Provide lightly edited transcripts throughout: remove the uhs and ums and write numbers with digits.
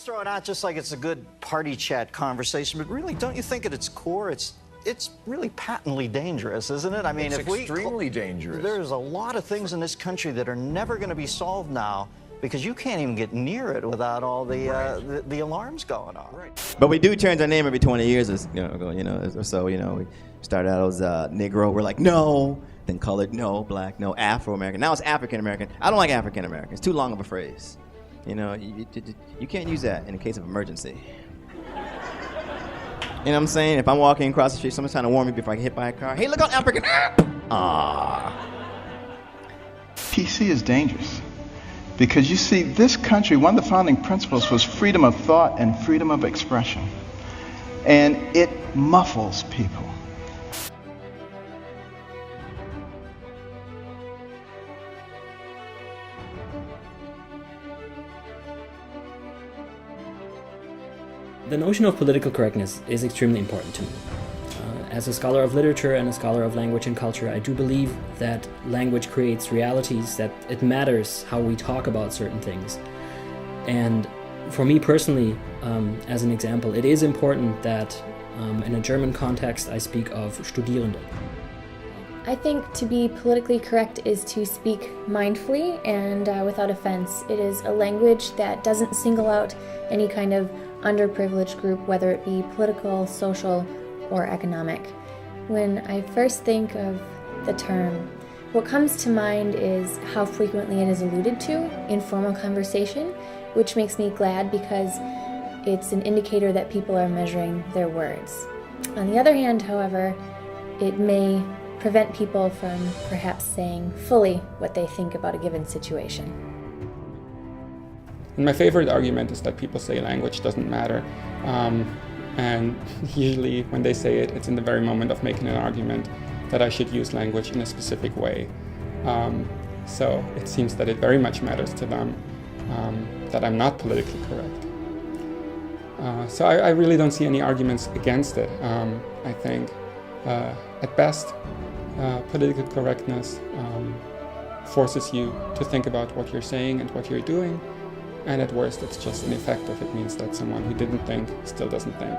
Throw it out just like it's a good party chat conversation, but really, don't you think at its core, it's really patently dangerous, isn't it? I mean, it's extremely dangerous. There's a lot of things in this country that are never going to be solved now because you can't even get near it without all the alarms going off. Right. But we do change our name every 20 years, or so. We started out as Negro. We're like, no. Then colored, no. Black, no. Afro-American. Now it's African-American. I don't like African-American. It's too long of a phrase. You can't use that in a case of emergency. You know what I'm saying? If I'm walking across the street, someone's trying to warn me before I get hit by a car. Hey, look out, African! PC is dangerous because you see, this country, one of the founding principles was freedom of thought and freedom of expression. And it muffles people. The notion of political correctness is extremely important to me. As a scholar of literature and a scholar of language and culture, I do believe that language creates realities, that it matters how we talk about certain things. And for me personally, as an example, it is important that in a German context I speak of Studierende. I think to be politically correct is to speak mindfully and without offense. It is a language that doesn't single out any kind of underprivileged group, whether it be political, social, or economic. When I first think of the term, what comes to mind is how frequently it is alluded to in formal conversation, which makes me glad because it's an indicator that people are measuring their words. On the other hand, however, it may prevent people from perhaps saying fully what they think about a given situation. And my favorite argument is that people say language doesn't matter. And usually when they say it, it's in the very moment of making an argument that I should use language in a specific way. So it seems that it very much matters to them that I'm not politically correct. So I really don't see any arguments against it. I think at best, political correctness forces you to think about what you're saying and what you're doing. And at worst, it's just ineffective. It means that someone who didn't think still doesn't think.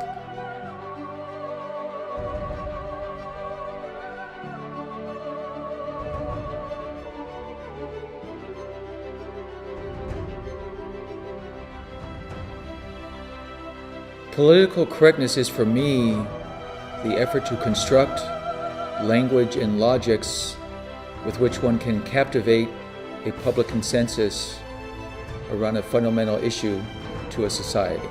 Political correctness is, for me, the effort to construct language and logics with which one can captivate a public consensus around a fundamental issue to a society.